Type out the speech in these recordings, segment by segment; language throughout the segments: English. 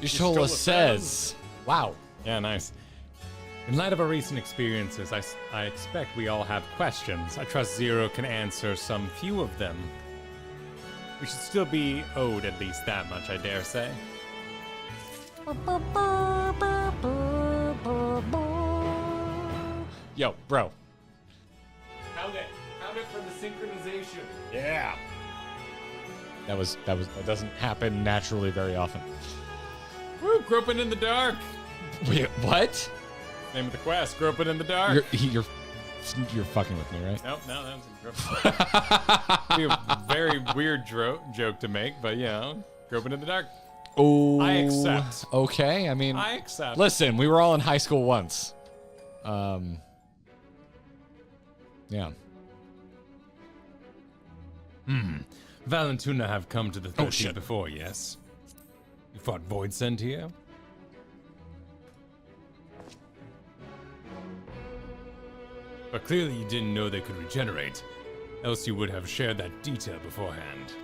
Y'shtola says. Wow. Yeah, nice. In light of our recent experiences, I expect we all have questions. I trust Zero can answer some few of them. We should still be owed at least that much, I dare say. Yo, bro. Count it for the synchronization. Yeah. That doesn't happen naturally very often. Woo, groping in the dark. Wait, what? Name of the quest, groping in the dark. You're fucking with me, right? Nope, no, that was be a very weird joke to make, but yeah, groping in the dark. Oh, I accept. Okay, I mean, I accept. Listen, we were all in high school once. Yeah. Valentuna have come to the 13th shit. before, yes? You fought voidsent here? But clearly you didn't know they could regenerate, else you would have shared that detail beforehand.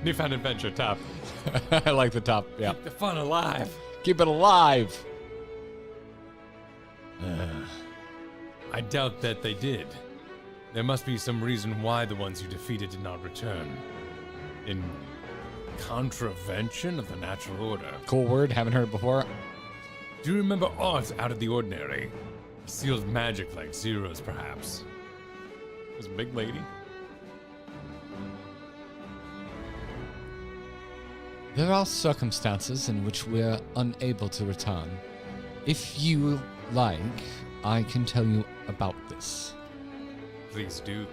Newfound adventure top. I like the top, yeah. Keep the fun alive. Keep it alive. I doubt that they did. There must be some reason why the ones you defeated did not return. In contravention of the natural order. Cool word, haven't heard it before. Do you remember aught out of the ordinary? Sealed magic like Zero's, perhaps? This big lady? There are circumstances in which we're unable to return. If you like, I can tell you about this. Please do.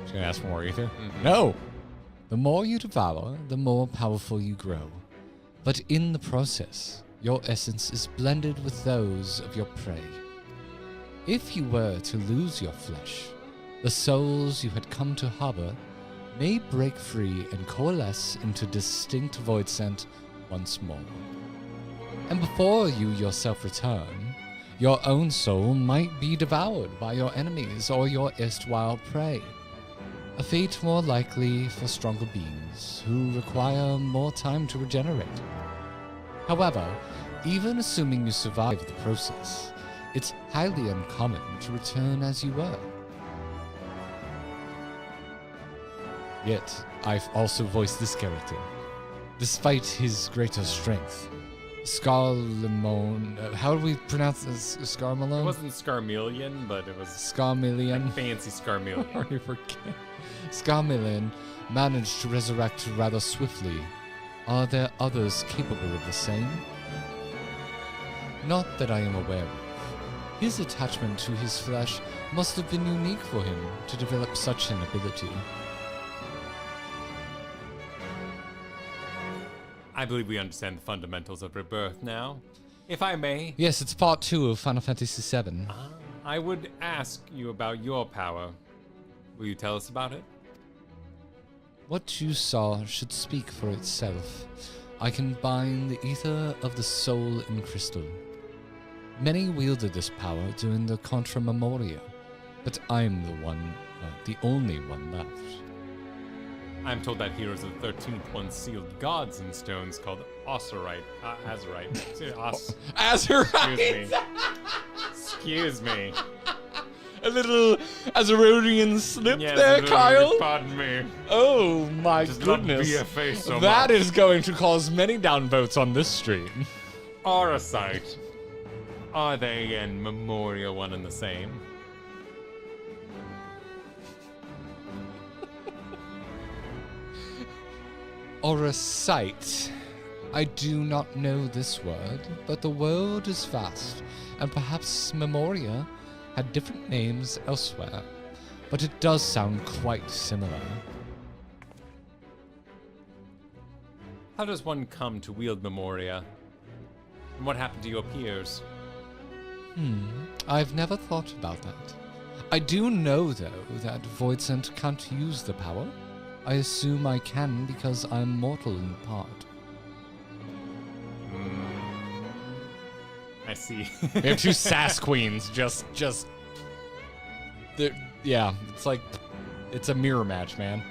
She's gonna ask for more ether? No! The more you devour, the more powerful you grow. But in the process, your essence is blended with those of your prey. If you were to lose your flesh, the souls you had come to harbor may break free and coalesce into distinct voidsent once more. And before you yourself return, your own soul might be devoured by your enemies or your erstwhile prey. A fate more likely for stronger beings who require more time to regenerate. However, even assuming you survive the process, it's highly uncommon to return as you were. Yet, I've also voiced this character. Despite his greater strength, Scarlemone... how do we pronounce this? It Scarmelone? wasn't Scarmillion, but it was Scarmillion. fancy Scarmillion. Already forget. Scarmillion managed to resurrect rather swiftly. Are there others capable of the same? Not that I am aware of. His attachment to his flesh must have been unique for him to develop such an ability. I believe we understand the fundamentals of rebirth now. If I may, Yes, it's part 2 of Final Fantasy VII. I would ask you about your power. Will you tell us about it? What you saw should speak for itself. I combine the ether of the soul in crystal. Many wielded this power during the Contra Memoria, but I'm the only one left. I'm told that heroes of the 13th once sealed gods in stones called Azurite. Azurite! Excuse me. A little Azurodian slip Yes, there, Kyle? Pardon me. Oh my Just not goodness. BFA so That much. is going to cause many downvotes on this stream. Archetypes. Are they and Memoria one and the same? Or a sight. I do not know this word, but the world is vast, and perhaps Memoria had different names elsewhere, but it does sound quite similar. How does one come to wield Memoria? And what happened to your peers? I've never thought about that. I do know, though, that voidsent can't use the power. I assume I can because I'm mortal in part. I see. We have two sass queens, yeah, it's like It's a mirror match, man.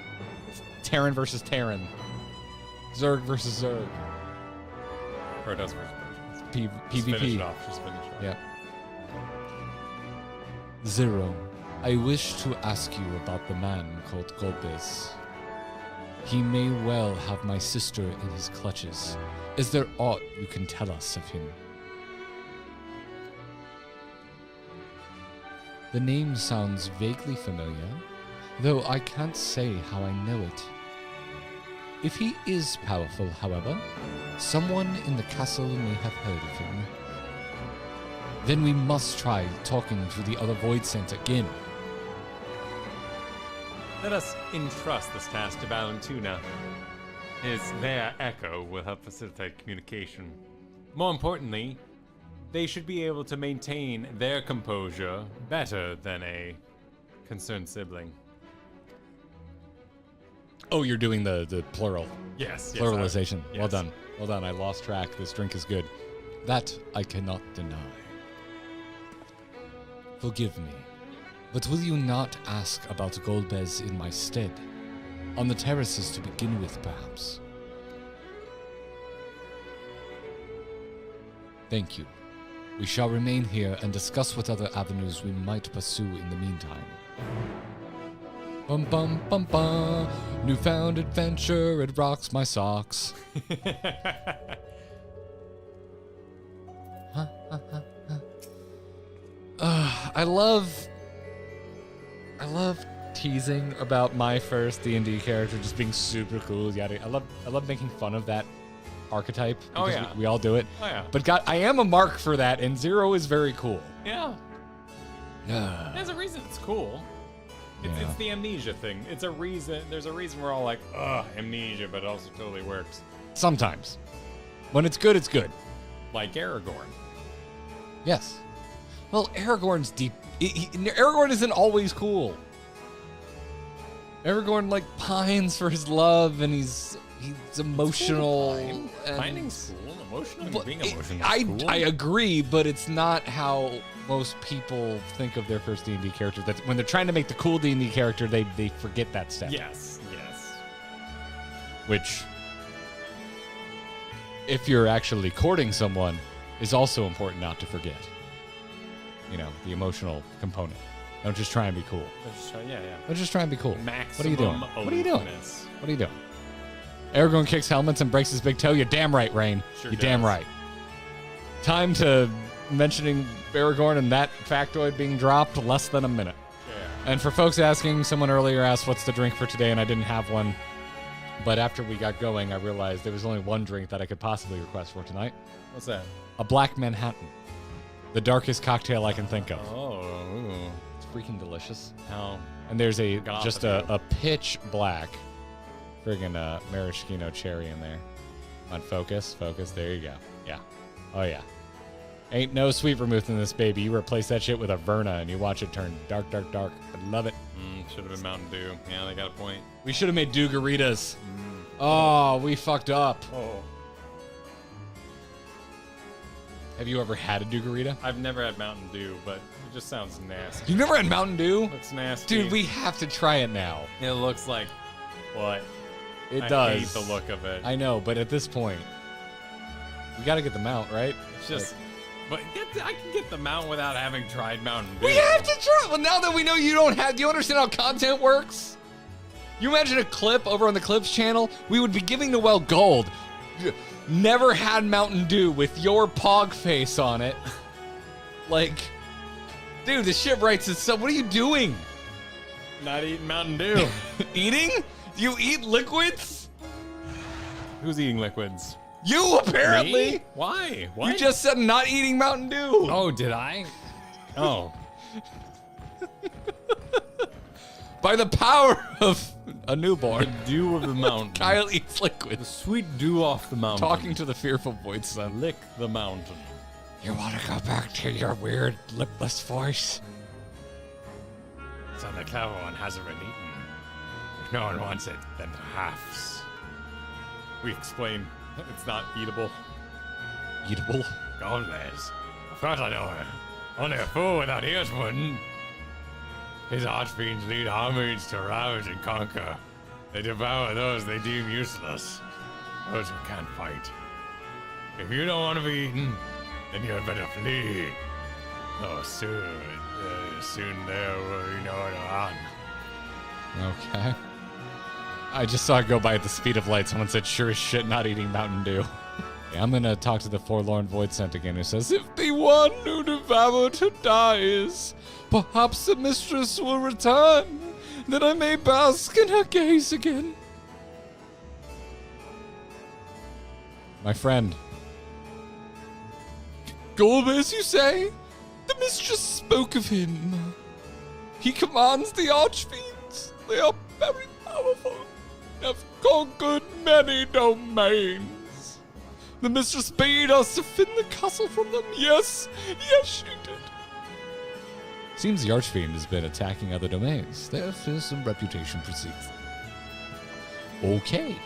It's Terran versus Terran. Zerg versus Zerg. Or it does versus Persians. PvP. Just finish it off. Just finish it off. Yeah. Zero, I wish to ask you about the man called Golbez. He may well have my sister in his clutches. Is there aught you can tell us of him? The name sounds vaguely familiar, though I can't say how I know it. If he is powerful, however, someone in the castle may have heard of him. Then we must try talking to the other voidsent again. Let us entrust this task to Valentuna. Their echo will help facilitate communication. More importantly, they should be able to maintain their composure better than a concerned sibling. Oh, you're doing the plural. Yes. Pluralization. Yes. Well done. Well done. I lost track. This drink is good. That I cannot deny. Forgive me, but will you not ask about Golbez in my stead? On the terraces to begin with, perhaps. Thank you. We shall remain here and discuss what other avenues we might pursue in the meantime. Bum bum bum bum. Newfound adventure, it rocks my socks. I love teasing about my first D&D character just being super cool. Yada. I love making fun of that archetype. Oh, because yeah. we all do it. Oh, yeah. But God, I am a mark for that, and Zero is very cool. Yeah. There's a reason it's cool. It's the amnesia thing. It's a reason. There's a reason we're all like, ugh, amnesia, but it also totally works. Sometimes. When it's good, it's good. Like Aragorn. Yes. Well, Aragorn's deep. Aragorn isn't always cool. Aragorn like pines for his love, and he's emotional. And Pining's cool. Emotional. Being emotional. Cool. I agree, but it's not how most people think of their first D&D character. That when they're trying to make the cool D&D character, they forget that step. Yes. Which, if you're actually courting someone, is also important not to forget. You know, the emotional component. Don't just try and be cool. Don't just try and be cool. Maximum What are you doing? What are you doing? aloofness. What are you doing? Aragorn kicks helmets and breaks his big toe. You're damn right, Rain. Sure You're damn does. right. Time to mentioning Aragorn and that factoid being dropped less than a minute. Yeah. And for folks asking, someone earlier asked what's the drink for today, and I didn't have one. But after we got going, I realized there was only one drink that I could possibly request for tonight. What's that? A Black Manhattan. The darkest cocktail I can think of. Oh. Ooh. It's freaking delicious. How? And there's Goth just of you. a pitch black friggin' maraschino cherry in there. Come on, focus. There you go. Yeah. Oh, yeah. Ain't no sweet vermouth in this, baby. You replace that shit with a Verna and you watch it turn dark. I love it. Should have been Mountain Dew. Yeah, they got a point. We should have made Dugaritas. Oh, we fucked up. Oh. Have you ever had a Dugarita? I've never had Mountain Dew, but it just sounds nasty. You've never had Mountain Dew? Looks nasty. Dude, we have to try it now. It looks like what? It I does. hate the look of it. I know, but at this point, we got to get them out, right? It's just. But I can get the Mountain without having tried Mountain Dew. We have to try. Well, now that we know you don't have, do you understand how content works? You imagine a clip over on the Clips channel? We would be giving Noel gold. Never had Mountain Dew with your pog face on it. Like, dude, this shit writes itself. What are you doing? Not eating Mountain Dew. Eating? You eat liquids? Who's eating liquids? You apparently. Me? Why? What? You just said not eating Mountain Dew. Oh, did I? Oh. By the power of a newborn, The dew of the mountain. Kyle eats The liquids. sweet dew off the mountain. Talking to the fearful voidsent. Lick the mountain. You want to go back to your weird lipless voice? So the clever one hasn't been eaten. If no one wants it, then perhaps. We explain it's not eatable. Eatable? Golbez. Of course I know her. Only a fool without ears wouldn't. His archfiends lead armies to ravage and conquer. They devour those they deem useless, those who can't fight. If you don't want to be eaten, then you had better flee. Oh, soon there will be no one on. Okay. I just saw it go by at the speed of light. Someone said, sure as shit, not eating Mountain Dew. Yeah, I'm gonna talk to the forlorn voidsent again, who says, if the one who devoured her dies, perhaps the mistress will return, that I may bask in her gaze again. My friend. Golbez, you say? The mistress spoke of him. He commands the archfiends. They are very powerful. Have conquered many domains. The mistress bade us defend the castle from them. Yes, she did. Seems the archfiend has been attacking other domains. Therefore, some reputation precedes them. Okay.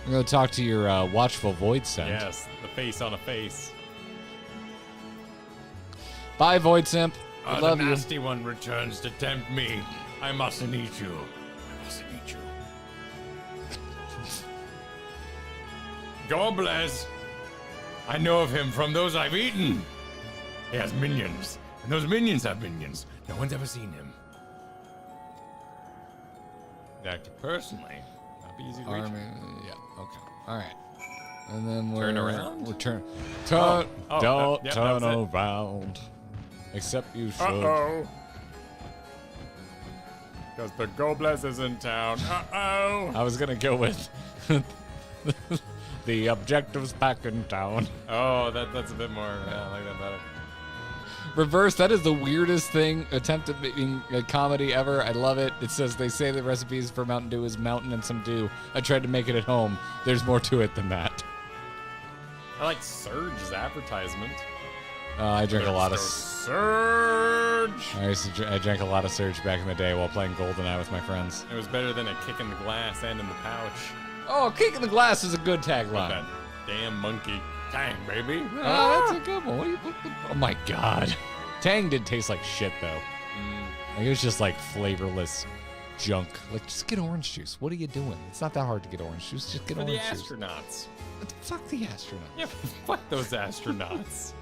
I'm going to talk to your watchful voidsent. Yes, the face on a face. Bye, voidsent. I love the you. nasty one returns to tempt me. I mustn't eat you. I mustn't eat you. Goblez! I know of him from those I've eaten. He has minions, and those minions have minions. No one's ever seen him. Active personally. Not be easy to reach. Yeah, okay. All right. And then we're... Turn around? Don't turn yep, around. Except you should. Uh-oh. Because the Goblez is in town. Uh-oh. I was going to go with... the objectives back in town. Oh, that's a bit more... I like that better. Reverse, that is the weirdest thing, attempt at making a comedy ever. I love it. It says they say the recipes for Mountain Dew is mountain and some dew. I tried to make it at home. There's more to it than that. I like Surge's advertisement. I drank a lot of... Surge! I drank a lot of Surge back in the day while playing GoldenEye with my friends. It was better than a kick in the glass and in the pouch. Oh, kick in the glass is a good With tagline. that damn monkey. Tang, baby. Oh, that's a good one. Oh my god. Tang did taste like shit though. Like, it was just like flavorless junk. Like, just get orange juice. What are you doing? It's not that hard to get orange juice. Just get For the orange juice. astronauts. Fuck the astronauts. Yeah, fuck those astronauts.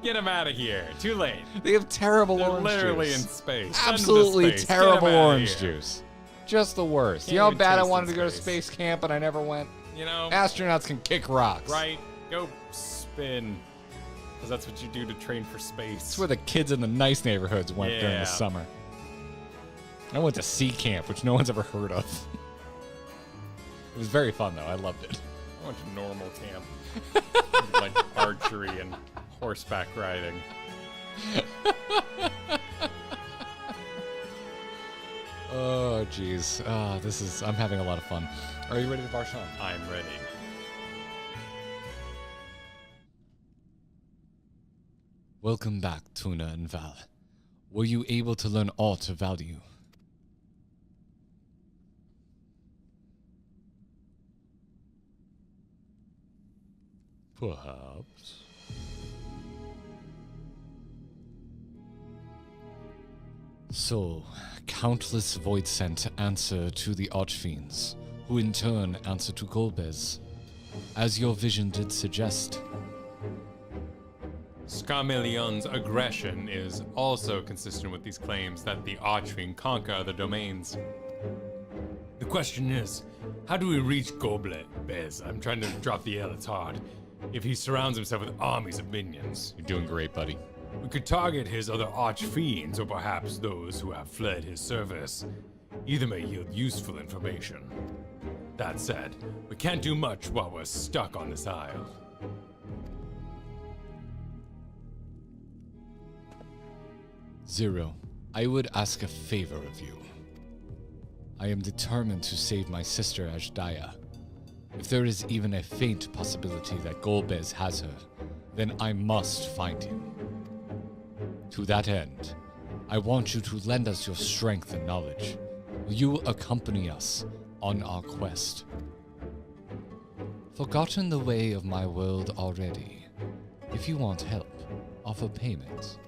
Get them out of here. Too late. They have terrible They're orange literally juice. in space. Absolutely Space. terrible Get 'em outta orange here. juice. Just the worst. Can't You know how even bad I taste wanted in to go to space. space camp and I never went? You know, Astronauts can kick rocks. right? Go spin. Because that's what you do to train for space. That's where the kids in the nice neighborhoods went during Yeah. the summer. I went to sea camp, which no one's ever heard of. It was very fun, though. I loved it. I went to normal camp. Like archery and horseback riding. Oh, jeez. I'm having a lot of fun. Are you ready to barge on? I'm ready. Welcome back, Tuna and Val. Were you able to learn aught of value? Perhaps. So, countless voidsent answer to the archfiends, who in turn answer to Golbez, as your vision did suggest. Scarmillion's aggression is also consistent with these claims that the Archfiend conquer other domains. The question is, how do we reach Golbez? I'm trying to drop the L, it's hard. If he surrounds himself with armies of minions. You're doing great, buddy. We could target his other archfiends, or perhaps those who have fled his service. Either may yield useful information. That said, we can't do much while we're stuck on this isle. Zero, I would ask a favor of you. I am determined to save my sister Ajdaya. If there is even a faint possibility that Golbez has her, then I must find him. To that end, I want you to lend us your strength and knowledge. Will you accompany us on our quest? Forgotten the way of my world already. If you want help, offer payment.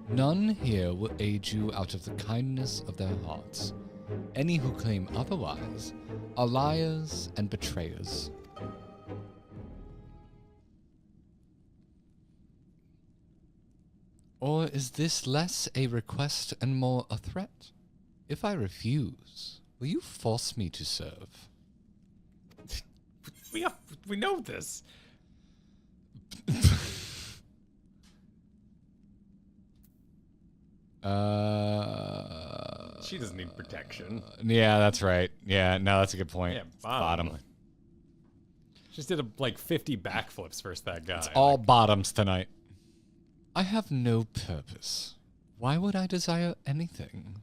None here will aid you out of the kindness of their hearts. Any who claim otherwise are liars and betrayers. Or is this less a request and more a threat? If I refuse, will you force me to serve? We know this. She doesn't need protection. Yeah, that's right. Yeah, no, that's a good point. Yeah, Bottom. She just did like 50 backflips versus that guy. It's all bottoms tonight. I have no purpose. Why would I desire anything?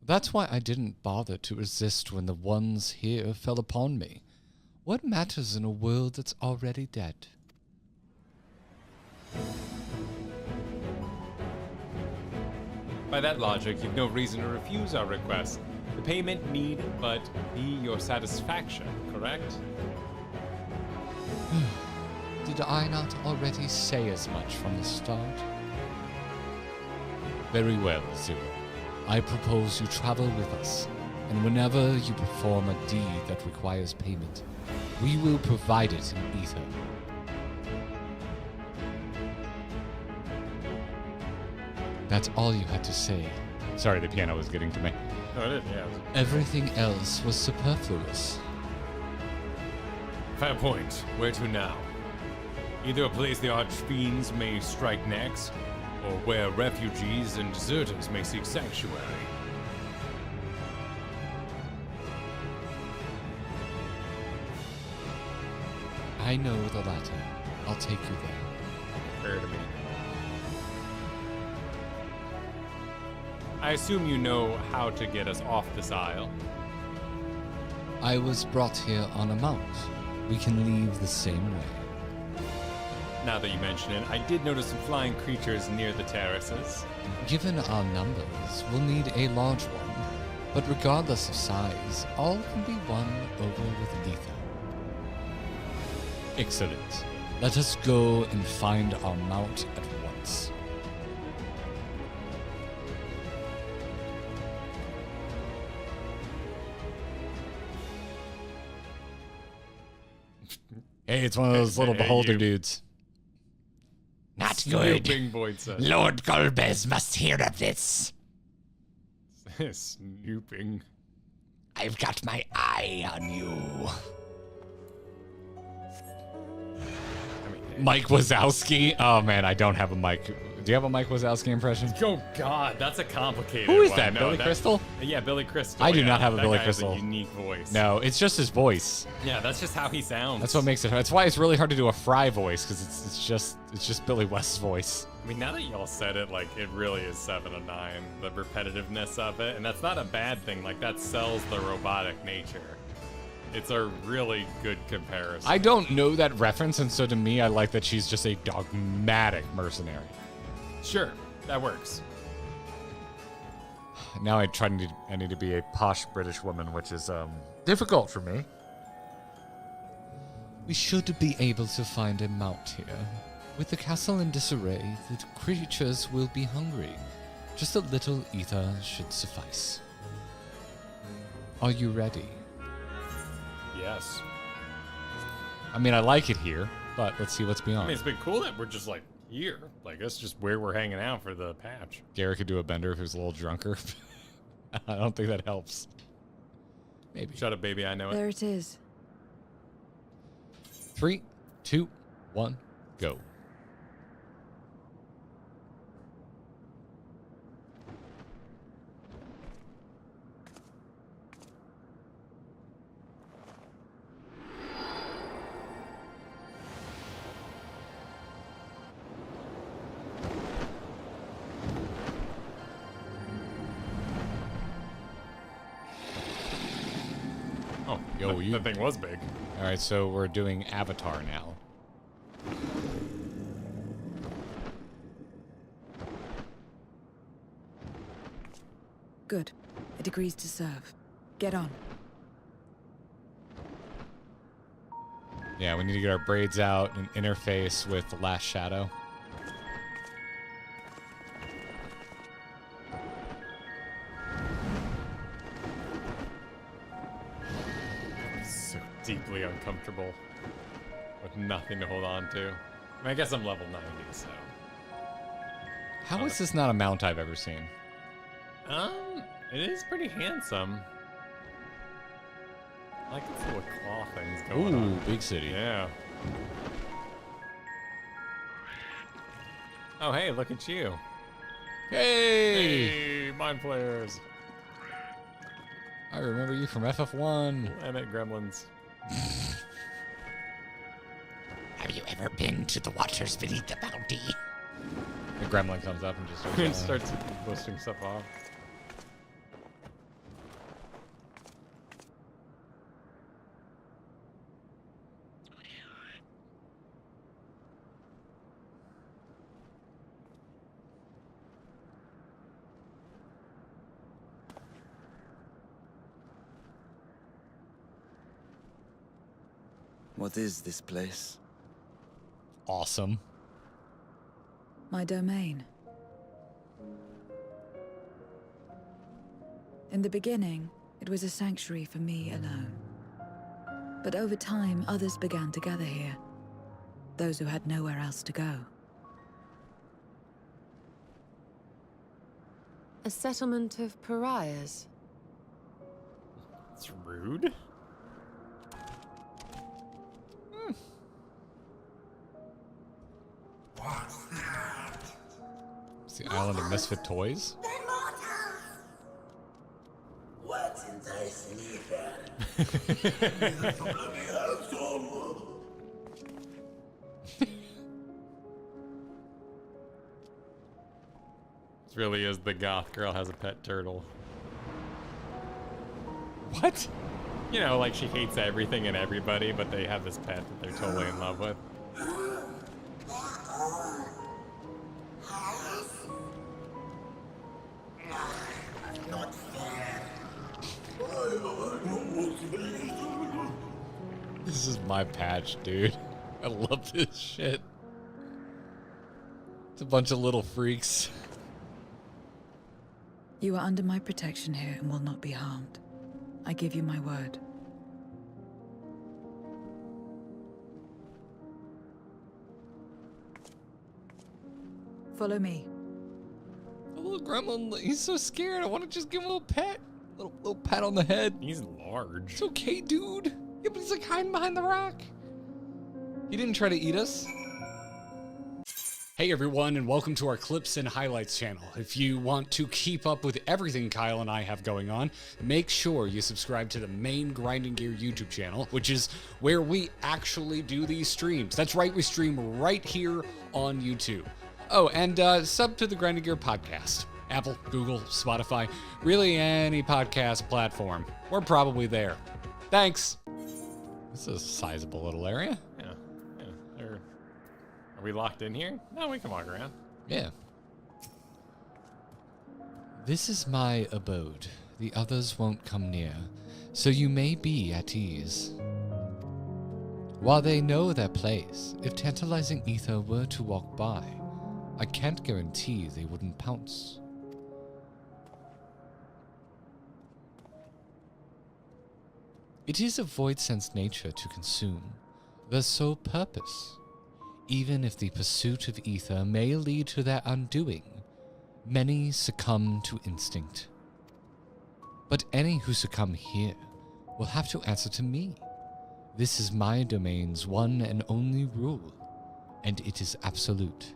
That's why I didn't bother to resist when the ones here fell upon me. What matters in a world that's already dead? By that logic, you've no reason to refuse our request. The payment need but be your satisfaction, correct? Did I not already say as much from the start? Very well, Zero. I propose you travel with us, and whenever you perform a deed that requires payment, we will provide it in ether. That's all you had to say. Sorry, the piano was getting to me. Oh, it is, yeah. Everything else was superfluous. Fair point. Where to now? Either a place the archfiends may strike next, or where refugees and deserters may seek sanctuary. I know the latter. I'll take you there. Fair to me. I assume you know how to get us off this isle. I was brought here on a mount. We can leave the same way. Now that you mention it, I did notice some flying creatures near the terraces. Given our numbers, we'll need a large one. But regardless of size, all can be won over with ether. Excellent. Let us go and find our mount at once. Hey, it's one of those little beholder dudes. Not good. Snooping voidsent. Lord Golbez must hear of this. Snooping. I've got my eye on you. Mike Wazowski? Oh man, I don't have a Mike. Do you have a Mike Wazowski impression? Oh God, that's a complicated Who is one. that? No, Billy Crystal? Yeah, Billy Crystal. I do yeah. not have a That Billy guy has Crystal. a unique voice. No, it's just his voice. Yeah, that's just how he sounds. That's what makes it. That's why it's really hard to do a Fry voice because it's just Billy West's voice. I mean, now that y'all said it, like it really is 7 of 9. The repetitiveness of it, and that's not a bad thing. Like that sells the robotic nature. It's a really good comparison. I don't know that reference, and so to me, I like that she's just a dogmatic mercenary. Sure, that works. Now I need to be a posh British woman, which is difficult for me. We should be able to find a mount here. With the castle in disarray, the creatures will be hungry. Just a little ether should suffice. Are you ready? Yes. I mean, I like it here, but let's see what's I beyond. mean, it's been cool that we're just like here. Like that's just where we're hanging out for the patch. Garrett could do a bender if he was a little drunker. I don't think that helps. Maybe. Shut up, baby. I know it. There it is. 3, 2, 1, go. Oh, Yo, you. that thing was big. All right, so we're doing Avatar now. Good. It agrees to serve. Get on. Yeah, we need to get our braids out and interface with the last shadow. deeply uncomfortable with nothing to hold on to. I mean, I guess I'm level 90, so. How is this not a mount I've ever seen? It is pretty handsome. I like these little claw things going on. Ooh, big city. Yeah. Oh, hey, look at you. Hey! Hey, mind players. I remember you from FF1. Damn it, gremlins. Have you ever been to the waters beneath the bounty? The gremlin comes up and just Starts listing stuff off. What is this place? awesome. My domain. In the beginning, it was a sanctuary for me alone. But over time, others began to gather here. Those who had nowhere else to go. A settlement of pariahs. It's rude. It's the island of misfit toys. What's enticing ether? This really is the goth girl has a pet turtle. What? You know, like she hates everything and everybody, but they have this pet that they're totally in love with. This is my patch, dude. I love this shit. It's a bunch of little freaks. You are under my protection here and will not be harmed. I give you my word. Follow me. The little gremlin, he's so scared. I want to just give him a little pet. Little pat on the head. He's large. It's okay, dude. Yeah, but he's like hiding behind the rock. He didn't try to eat us. Hey everyone, and welcome to our Clips and Highlights channel. If you want to keep up with everything Kyle and I have going on, make sure you subscribe to the main Grinding Gear YouTube channel, which is where we actually do these streams. That's right, we stream right here on YouTube. Oh, and sub to the Grinding Gear podcast. Apple, Google, Spotify, really any podcast platform. We're probably there. Thanks. This is a sizable little area. Yeah. Are we locked in here? No, we can walk around. Yeah. This is my abode. The others won't come near, so you may be at ease. While they know their place, if tantalizing ether were to walk by, I can't guarantee they wouldn't pounce. It is of voidsent's nature to consume, their sole purpose. Even if the pursuit of ether may lead to their undoing, many succumb to instinct. But any who succumb here will have to answer to me. This is my domain's one and only rule, and it is absolute.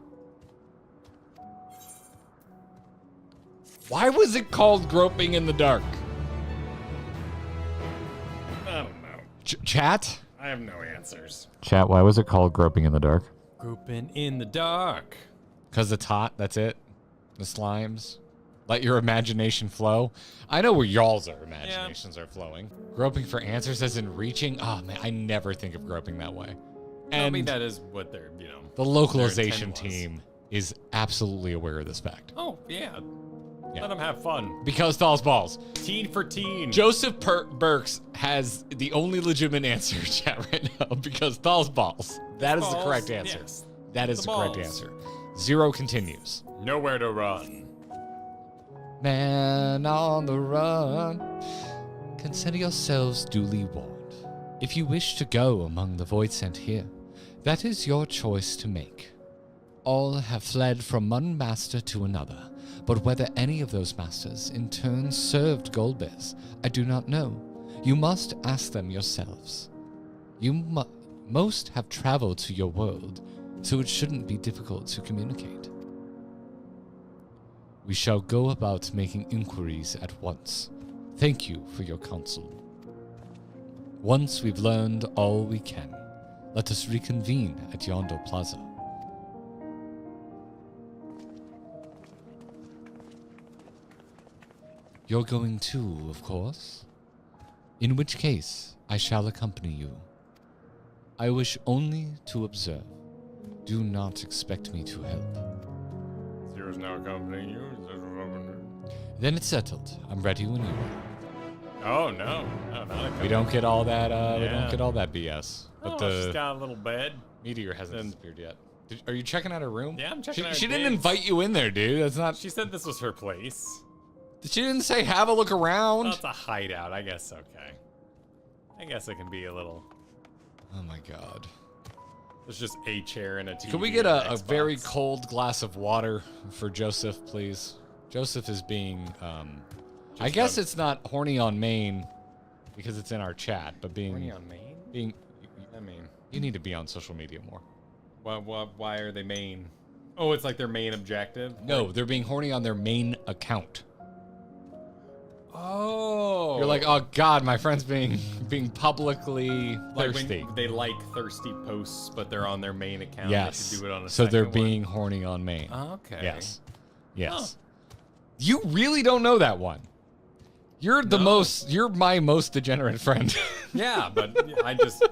Why was it called Groping in the Dark? I don't know. Chat? I have no answers. Chat, why was it called Groping in the Dark? Grouping in the dark. Because it's hot, that's it? The slimes? Let your imagination flow? I know where y'all's imaginations are flowing. Groping for answers as in reaching? Oh man, I never think of groping that way. And I mean, that is what they're, you know. the localization their intent was. team is absolutely aware of this fact. Oh, yeah. Yeah. Let them have fun. Because Thal's balls. Teen for teen. Joseph Burks has the only legitimate answer in chat right now because Thal's balls. That is the Balls, correct answer. yes. That is The the correct balls. answer. Zero continues. Nowhere to run. Man on the run, consider yourselves duly warned. If you wish to go among the voidsent here, that is your choice to make. All have fled from one master to another, but whether any of those masters in turn served Goldbears, I do not know. You must ask them yourselves. Most have traveled to your world, so it shouldn't be difficult to communicate. We shall go about making inquiries at once. Thank you for your counsel. Once we've learned all we can, let us reconvene at Yondo Plaza. You're going too, of course. In which case, I shall accompany you. I wish only to observe. Do not expect me to help. Zero's now accompanying you. Then it's settled. I'm ready when you are. Oh no, not We don't get all that. We Yeah. don't get all that BS. But she's the got a little bed. meteor hasn't disappeared yet. Are you checking out her room? Yeah, I'm checking out her She didn't digs. invite you in there, dude. That's not. She said this was her place. She didn't say have a look around. Well, it's a hideout. I guess okay. I guess it can be a little. Oh my god. There's just a chair and a TV. Can we get and a Xbox. very cold glass of water for Joseph, please? Joseph is being. I guess it's not horny on main because it's in our chat, but being. Horny on main? Being. I mean, You need to be on social media more. why are they main? Oh, it's like their main objective? No, they're being horny on their main account. Oh. You're like, oh god, my friend's being publicly like thirsty. when they like thirsty posts, but they're on their main account. Yes. They should do it on a So they're second one. being horny on main. Okay. Yes. Yes. Huh. You really don't know that one. You're you're my most degenerate friend. Yeah, but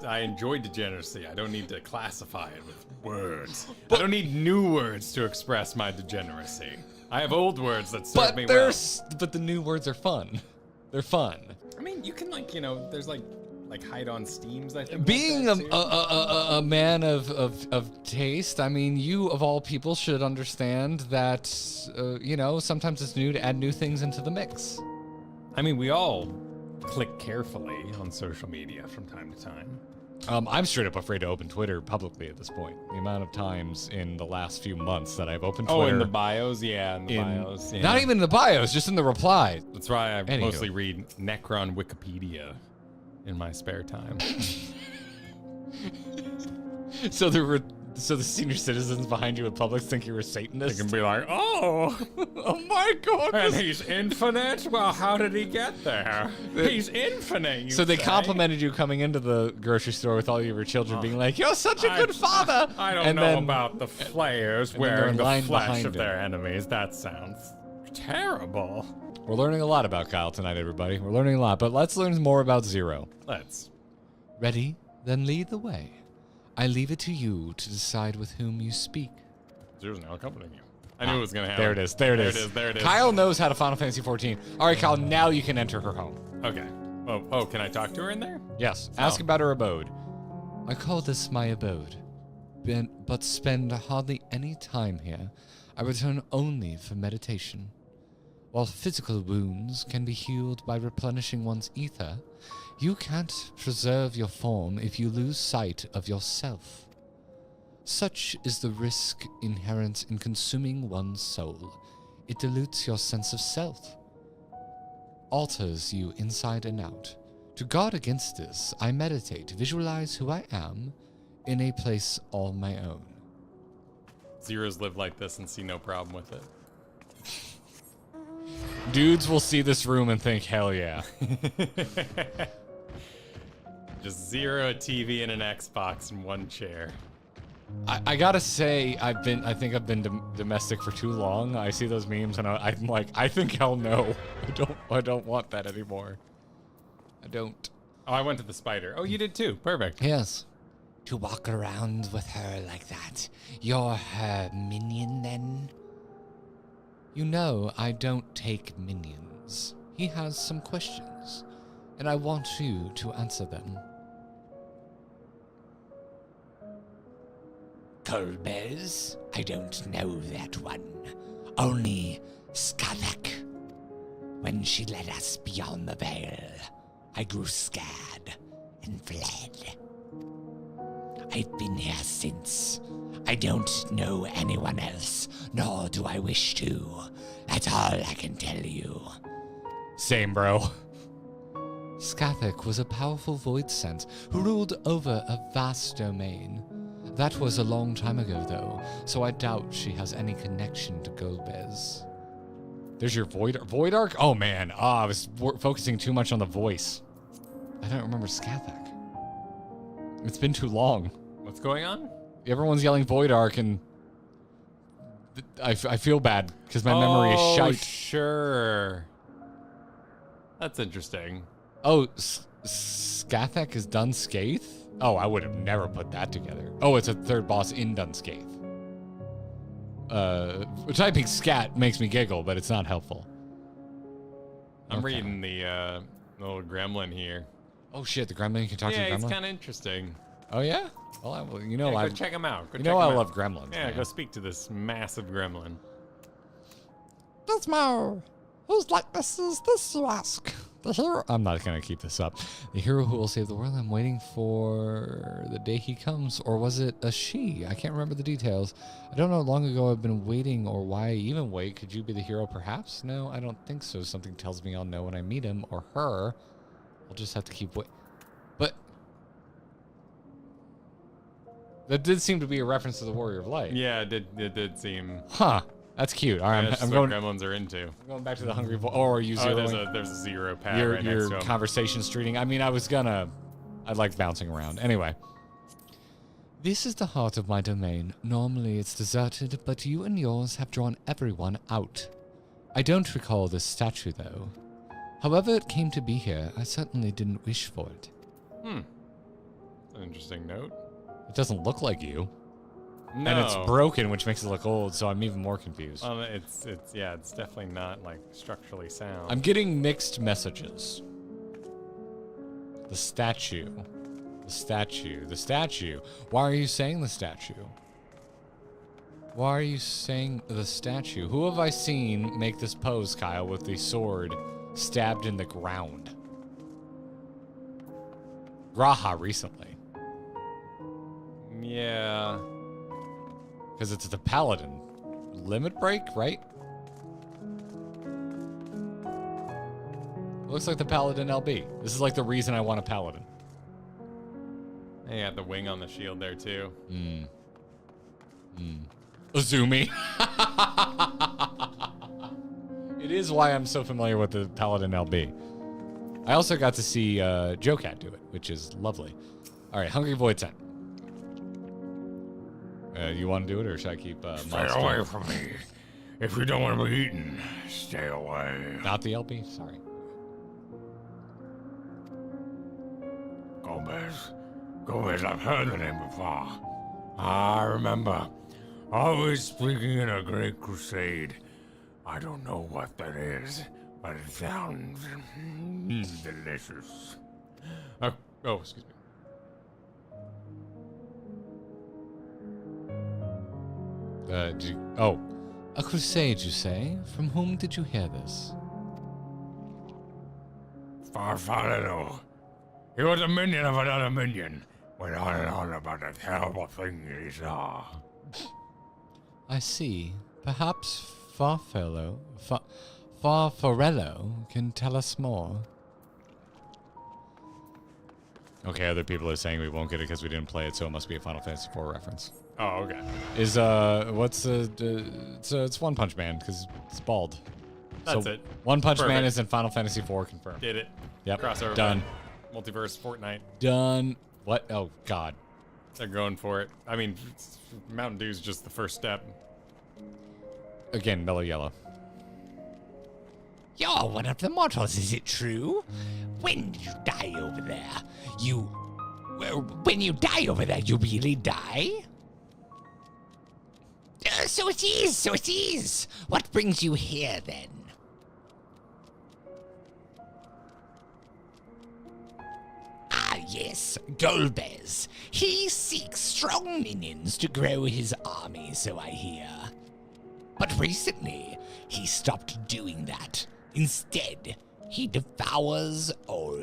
I enjoy degeneracy. I don't need to classify it with words. I don't need new words to express my degeneracy. I have old words that serve me well. But the new words are fun. They're fun. I mean, you can there's like hide on steams, I think. Being about that, too. a man of taste, I mean, you of all people should understand that sometimes it's new to add new things into the mix. I mean, we all click carefully on social media from time to time. I'm straight up afraid to open Twitter publicly at this point. The amount of times in the last few months that I've opened Twitter. Oh, in the bios? Yeah, in the bios. Yeah. Not even in the bios, just in the replies. That's why I Anywho. mostly read Necron Wikipedia in my spare time. So the senior citizens behind you at Publix think you're a Satanist? They can be like, oh, Oh my god! and he's infinite? Well, how did he get there? He's infinite, you So they say? complimented you coming into the grocery store with all your children being like, you're such a good father! I don't And know then- about the players and then they're wearing the lined flesh behind of it. their enemies. That sounds terrible. We're learning a lot about Kyle tonight, everybody. We're learning a lot, but let's learn more about Zero. Let's. Ready? Then lead the way. I leave it to you to decide with whom you speak. Zero's now accompanying you. I knew it was going to happen. There it is. There it is. There it is. Kyle knows how to Final Fantasy 14. All right, Kyle, now you can enter her home. Okay. Oh, can I talk to her in there? Yes. Ask about her abode. I call this my abode, but spend hardly any time here. I return only for meditation. While physical wounds can be healed by replenishing one's ether, you can't preserve your form if you lose sight of yourself. Such is the risk inherent in consuming one's soul. It dilutes your sense of self, alters you inside and out. To guard against this, I meditate, visualize who I am in a place all my own. Zeros live like this and see no problem with it. Dudes will see this room and think, hell yeah. Just Zero, a TV, and an Xbox in one chair. I gotta say, I think I've been domestic for too long. I see those memes and I'm like, I think hell no. I don't want that anymore. I don't. Oh, I went to the spider. Oh, you did too. Perfect. Yes. To walk around with her like that. You're her minion then? You know, I don't take minions. He has some questions, and I want you to answer them. Colbers? I don't know that one. Only Skavak. When she led us beyond the veil, I grew scared and fled. I've been here since. I don't know anyone else, nor do I wish to. That's all I can tell you. Same, bro. Skathek was a powerful voidsent who ruled over a vast domain. That was a long time ago, though, so I doubt she has any connection to Golbez. There's your Void Arc? Oh, man. I was focusing too much on the voice. I don't remember Skathek. It's been too long. What's going on? Everyone's yelling Void Arc, and I feel bad because my memory is shite. Sure. That's interesting. Oh, Skathek is Dunscaith? Oh, I would have never put that together. Oh, it's a third boss in Dunscaith. Typing scat makes me giggle, but it's not helpful. I'm reading the little gremlin here. Oh shit, the gremlin can talk to the gremlin? Yeah, it's kind of interesting. Oh yeah? Well, Go check him out. I love gremlins. Yeah, man. go speak to this massive gremlin. Gizmo, whose likeness is this, you ask? The hero. I'm not gonna keep this up. The hero who will save the world. I'm waiting for the day he comes, or was it a she? I can't remember the details. I don't know how long ago I've been waiting, or why I even wait. Could you be the hero, perhaps? No, I don't think so. Something tells me I'll know when I meet him or her. I'll just have to keep waiting. But that did seem to be a reference to the Warrior of Light. Yeah, it did seem. Huh. That's cute. All right, That's I'm what going. gremlins are into. I'm going back to the Hungry Void. Or are you zeroing? There's a zero pad Your right next to him. conversation streeting. I mean, I like bouncing around. Anyway. This is the heart of my domain. Normally it's deserted, but you and yours have drawn everyone out. I don't recall this statue, though. However it came to be here, I certainly didn't wish for it. An interesting note. It doesn't look like you. No. And it's broken, which makes it look old, so I'm even more confused. It's definitely not like structurally sound. I'm getting mixed messages. The statue. The statue. The statue. Why are you saying the statue? Why are you saying the statue? Who have I seen make this pose, Kyle, with the sword stabbed in the ground? Graha recently. Yeah. Because it's the paladin. Limit break, right? Looks like the paladin LB. This is like the reason I want a paladin. They got the wing on the shield there too. Azumi. It is why I'm so familiar with the paladin LB. I also got to see Jocat do it, which is lovely. All right, Hungry Voidsent. You want to do it, or should I keep? Stay away from me. If you don't want to be eaten, stay away. Not the LB. Sorry. Gomez, I've heard the name before. I remember. Always speaking in a great crusade. I don't know what that is, but it sounds delicious. Oh, excuse me. A crusade, you say? From whom did you hear this? Farfalino. He was a minion of another minion. Went on and on about the terrible thing he saw. I see. Perhaps Farfarello can tell us more. Okay, other people are saying we won't get it because we didn't play it, so it must be a Final Fantasy IV reference. Oh, okay. Is it's One Punch Man because it's bald. That's it. One Punch Man Perfect. is in Final Fantasy IV confirmed. Did it. Yep. Crossover. Done. Multiverse Fortnite. Done. What? Oh God. They're going for it. I mean, Mountain Dew's just the first step. Again, mellow yellow. You're one of the mortals, is it true? When did you die over there? When you die over there, you really die? So it is. What brings you here, then? Ah, yes, Golbez. He seeks strong minions to grow his army, so I hear. But recently, he stopped doing that. Instead, he devours all.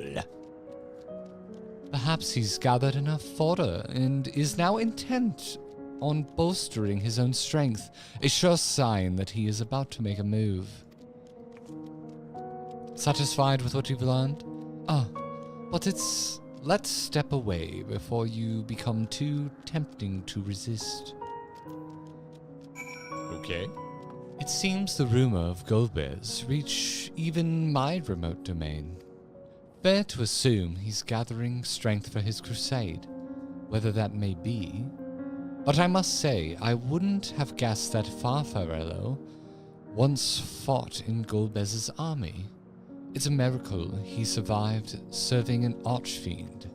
Perhaps he's gathered enough fodder and is now intent on bolstering his own strength, a sure sign that he is about to make a move. Satisfied with what you've learned? But let's step away before you become too tempting to resist. Okay. It seems the rumor of Golbez reach even my remote domain. Fair to assume he's gathering strength for his crusade, whether that may be. But I must say, I wouldn't have guessed that Farfarello once fought in Golbez's army. It's a miracle he survived serving an archfiend.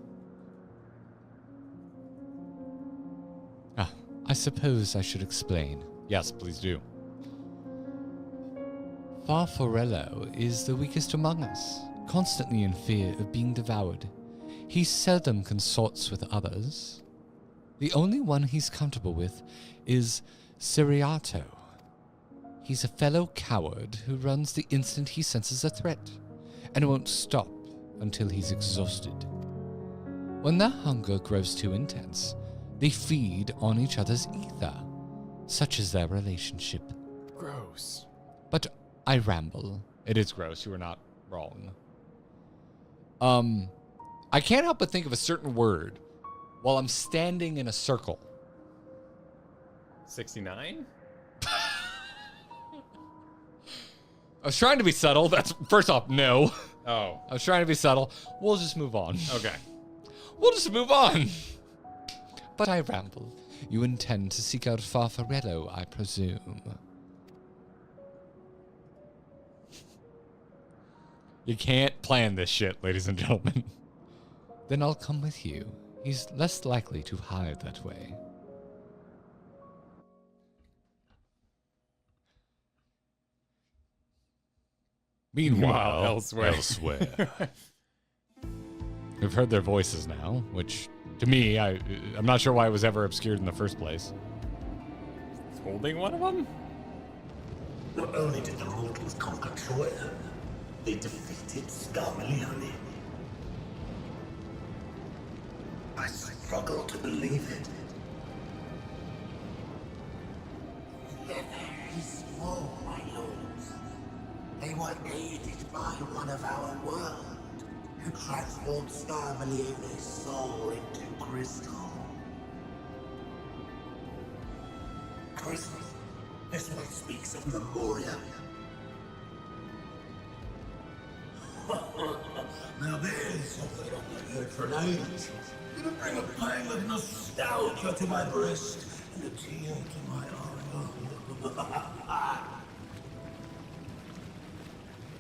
I suppose I should explain. Yes, please do. Farfarello is the weakest among us, constantly in fear of being devoured. He seldom consorts with others. The only one he's comfortable with is Siriato. He's a fellow coward who runs the instant he senses a threat, and won't stop until he's exhausted. When their hunger grows too intense, they feed on each other's ether. Such is their relationship. Gross. But I ramble. It is gross. You are not wrong. I can't help but think of a certain word while I'm standing in a circle. 69? I was trying to be subtle. That's first off, no. Oh. I was trying to be subtle. We'll just move on. Okay. We'll just move on. But I ramble. You intend to seek out Farfarello, I presume. You can't plan this shit, ladies and gentlemen. Then I'll come with you. He's less likely to hide that way. Meanwhile, elsewhere. We've heard their voices now, which, to me, I'm not sure why it was ever obscured in the first place. Holding one of them? Not only did the mortals conquer Troy, they defeated Scarmalione. I struggle to believe it. They're very small, my lords. They were aided by one of our world, who transformed Scarmalione's soul into crystal. Crystal? This one speaks of Memoria. Now there's something I've not heard for an age. It'll bring a pang of nostalgia to my breast and a tear to my eye.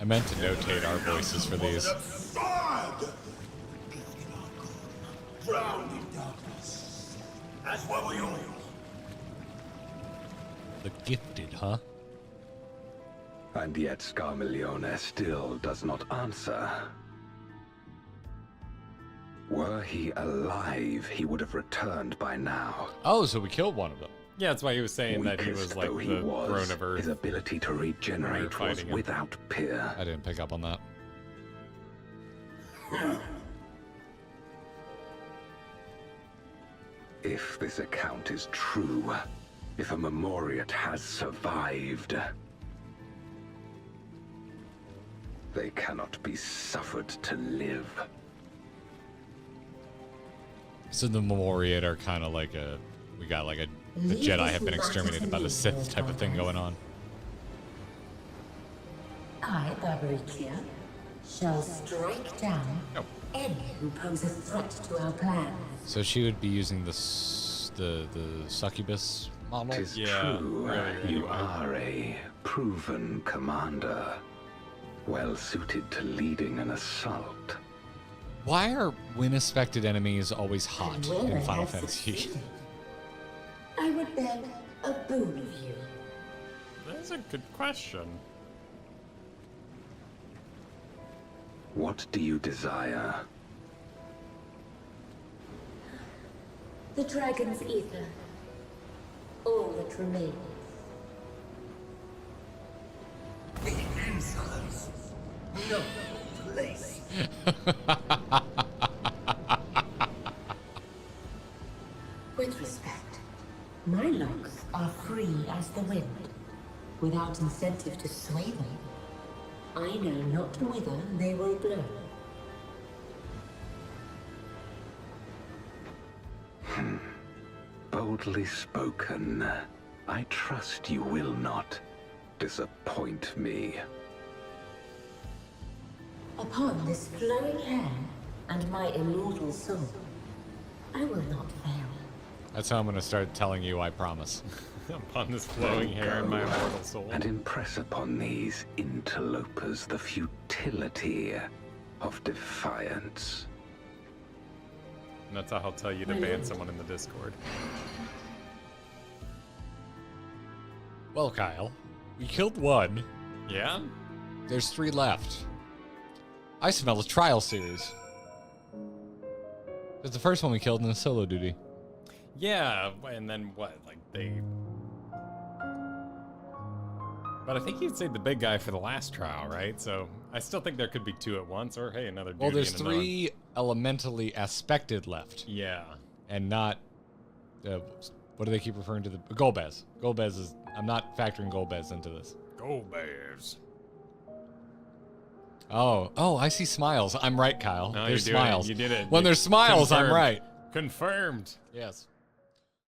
I meant to notate our voices for these. Drowned in darkness. That's what we all. The gifted, huh? And yet Scarmalione still does not answer. Were he alive, he would have returned by now. Oh, so we killed one of them. Yeah, that's why he was saying that he was like the throne of Earth. His ability to regenerate was without peer. I didn't pick up on that. If this account is true, if a Memoriat has survived, they cannot be suffered to live. So the Memoriat are kind of like we got like the Jedi have been exterminated by the Sith type of thing going on. I, Barbaricia, shall strike down any who pose a threat to our plans. So she would be using the succubus model? 'Tis true, you are a proven commander, well suited to leading an assault. Why are win-expected enemies always hot in Final Fantasy? I would beg a boon of you. That's a good question. What do you desire? The dragon's ether. All that remains. The insolence. No place. without incentive to sway them. I know not whither they will blow. Boldly spoken. I trust you will not disappoint me. Upon this flowing hair and my immortal soul, I will not fail. That's how I'm gonna start telling you I promise. Upon this flowing hair and my immortal soul. And impress upon these interlopers the futility of defiance. And that's how I'll tell you to ban someone in the Discord. Well, Kyle, we killed one. Yeah? There's 3 left. I smell a trial series. It's the first one we killed in the solo duty. Yeah, and then what? Like, they... But I think you'd say the big guy for the last trial, right? So I still think there could be 2 at once, or hey, another duty. Well, there's and another 3 elementally aspected left. Yeah. And not... what do they keep referring to? The Golbez. Golbez is... I'm not factoring Golbez into this. Go Bears. Oh, I see smiles. I'm right, Kyle. No, There's you're doing it. smiles. You did it. When there's smiles, I'm Confirmed. right. Confirmed. Yes.